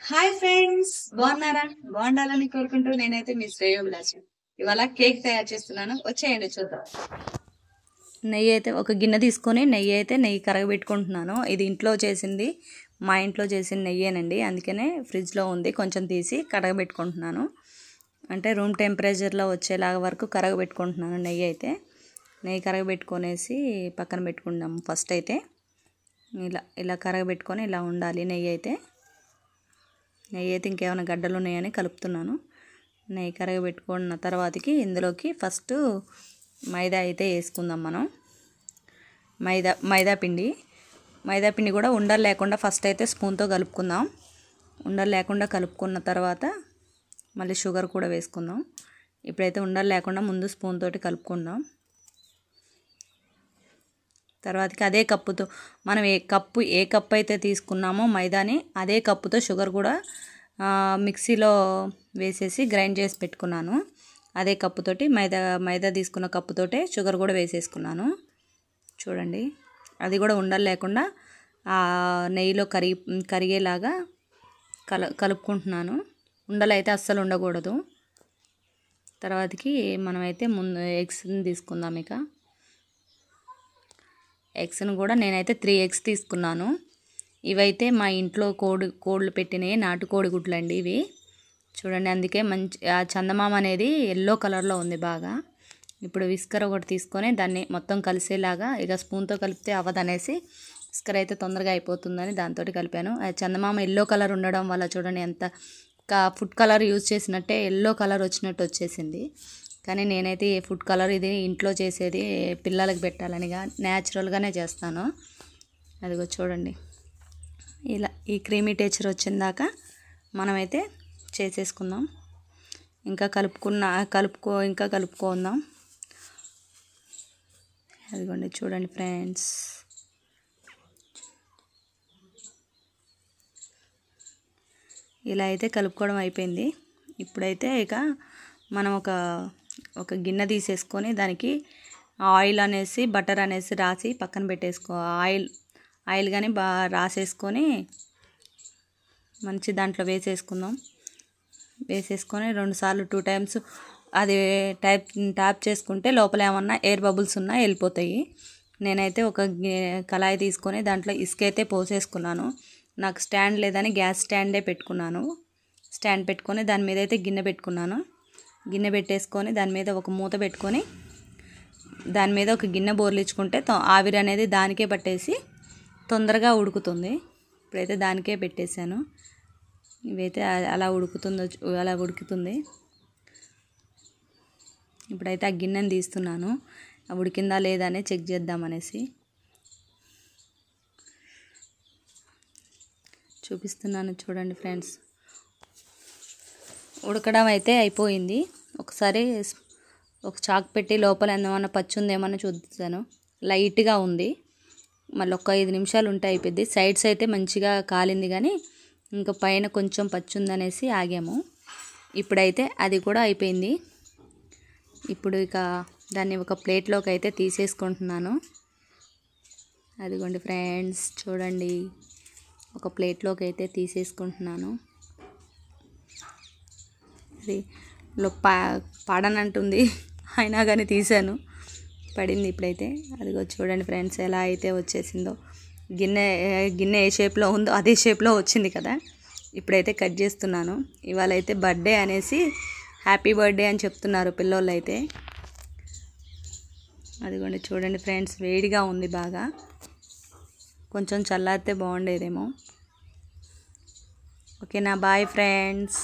Hi friends, బాగున్నారా? బాగుండాలని కోరుకుంటూ నేనైతే మీ శ్రేయోభిలాష. ఇవాళ కేక్ తయారు చేస్తున్నాను, వచ్చేయండి చూద్దాం. నెయ్యి అయితే ఒక గిన్నె తీసుకొని నెయ్యి కరగబెట్టుకుంటున్నాను. ఇది ఇంట్లో చేసింది, మా ఇంట్లో చేసిన నెయ్యేనండి, అందుకనే ఫ్రిడ్జ్లో ఉంది. కొంచెం తీసి కరగబెట్టుకుంటున్నాను, అంటే రూమ్ టెంపరేచర్లో వచ్చేలాగా వరకు కరగబెట్టుకుంటున్నాను. నెయ్యి కరగబెట్టుకొనేసి పక్కన పెట్టుకుందాము. ఫస్ట్ అయితే ఇలా కరగబెట్టుకొని ఇలా ఉండాలి. నెయ్యి అయితే ఇంకేమైనా గడ్డలు ఉన్నాయని కలుపుతున్నాను. నెయ్యి కరగబెట్టుకున్న తర్వాతకి ఇందులోకి ఫస్ట్ మైదా అయితే వేసుకుందాం. మనం మైదా పిండి కూడా ఉండలు లేకుండా ఫస్ట్ అయితే స్పూన్తో కలుపుకుందాం. ఉండలు లేకుండా కలుపుకున్న తర్వాత మళ్ళీ షుగర్ కూడా వేసుకుందాం. ఇప్పుడైతే ఉండలు లేకుండా ముందు స్పూన్ తోటి కలుపుకుందాం. తర్వాతకి అదే కప్పుతో మనం ఏ కప్పు అయితే తీసుకున్నామో మైదాని, అదే కప్పుతో షుగర్ కూడా మిక్సీలో వేసేసి గ్రైండ్ చేసి పెట్టుకున్నాను. అదే కప్పుతోటి మైదా తీసుకున్న కప్పుతోటే షుగర్ కూడా వేసేసుకున్నాను. చూడండి, అది కూడా ఉండలు లేకుండా నెయ్యిలో కరిగేలాగా కలుపుకుంటున్నాను. ఉండలు అయితే అస్సలు ఉండకూడదు. తర్వాతకి మనమైతే ముందు ఎగ్స్ని తీసుకుందాం. ఎగ్స్ని కూడా నేనైతే 3 ఎగ్స్ తీసుకున్నాను. ఇవైతే మా ఇంట్లో కోళ్ళు పెట్టినవి నాటుకోడి గుడ్లు అండి ఇవి. చూడండి, అందుకే మంచి చందమామ అనేది ఎల్లో కలర్లో ఉంది బాగా. ఇప్పుడు విస్కర్ ఒకటి తీసుకొని దాన్ని మొత్తం కలిసేలాగా, ఇక స్పూన్తో కలిపితే అవ్వదనేసి విస్కర్ అయితే తొందరగా అయిపోతుందని దాంతో కలిపాను. చందమామ ఎల్లో కలర్ ఉండడం వల్ల చూడండి, ఎంత ఫుడ్ కలర్ యూజ్ చేసినట్టే ఎల్లో కలర్ వచ్చినట్టు వచ్చేసింది. కానీ నేనైతే ఏ ఫుడ్ కలర్, ఇది ఇంట్లో చేసేది పిల్లలకి పెట్టాలనిగా న్యాచురల్గానే చేస్తాను. అదిగో చూడండి, ఇలా ఈ క్రీమీ టెక్స్చర్ వచ్చిందాక మనమైతే చేసేసుకుందాం. ఇంకా కలుపుకుందాం. అదిగోండి చూడండి ఫ్రెండ్స్, ఇలా అయితే కలుపుకోవడం అయిపోయింది. ఇప్పుడైతే ఇక మనం ఒక గిన్నె తీసేసుకొని దానికి ఆయిల్ అనేసి బటర్ అనేసి రాసి పక్కన పెట్టేసుకో. ఆయిల్ కానీ రాసేసుకొని మంచి దాంట్లో వేసేసుకొని 2 సార్లు 2 టైమ్స్ అది ట్యాప్ చేసుకుంటే లోపల ఏమన్నా ఎయిర్ బబుల్స్ ఉన్నా వెళ్ళిపోతాయి. నేనైతే ఒక కళాయి తీసుకొని దాంట్లో ఇసుక అయితే పోసేసుకున్నాను. నాకు స్టాండ్ లేదని గ్యాస్ స్టాండే పెట్టుకున్నాను. స్టాండ్ పెట్టుకొని దాని మీద అయితే గిన్నె పెట్టుకున్నాను. గిన్నె పెట్టేసుకొని దాని మీద ఒక మూత పెట్టుకొని దాని మీద ఒక గిన్నె బోర్లించుకుంటే ఆవిరి అనేది దానికే పట్టేసి తొందరగా ఉడుకుతుంది. ఇప్పుడైతే దానికే పెట్టేశాను. ఇవైతే అలా ఉడుకుతుంది. ఇప్పుడైతే ఆ గిన్నెని తీస్తున్నాను, ఉడికిందా లేదా అని చెక్ చేద్దామనేసి చూపిస్తున్నాను. చూడండి ఫ్రెండ్స్, ఉడకడం అయితే అయిపోయింది. ఒకసారి ఒక చాక్ పెట్టి లోపల ఏమన్నా పచ్చి ఉందేమన్నా చూస్తాను. లైట్గా ఉంది. మళ్ళీ ఒక 5 నిమిషాలు ఉంటే అయిపోద్ది. సైడ్స్ అయితే మంచిగా కాలింది, కానీ ఇంకా పైన కొంచెం పచ్చి ఉందనేసి ఆగాము. ఇప్పుడైతే అది కూడా అయిపోయింది. ఇప్పుడు ఇక దాన్ని ఒక ప్లేట్లోకి అయితే తీసేసుకుంటున్నాను. అదిగోండి ఫ్రెండ్స్, చూడండి, ఒక ప్లేట్లోకి అయితే తీసేసుకుంటున్నాను. అది పడనంటుంది, అయినా కానీ తీసాను, పడింది. ఇప్పుడైతే అదిగో చూడండి ఫ్రెండ్స్, ఎలా అయితే వచ్చేసిందో. గిన్నె ఏ షేప్లో ఉందో అదే షేప్లో వచ్చింది కదా. ఇప్పుడైతే కట్ చేస్తున్నాను. ఇవాళ అయితే బర్త్డే అనేసి హ్యాపీ బర్త్డే అని చెప్తున్నారు పిల్లోళ్ళు అయితే. అదిగోండి చూడండి ఫ్రెండ్స్, వేడిగా ఉంది బాగా. కొంచెం చల్లారితే బాగుండేదేమో. ఓకేనా, బాయ్ ఫ్రెండ్స్.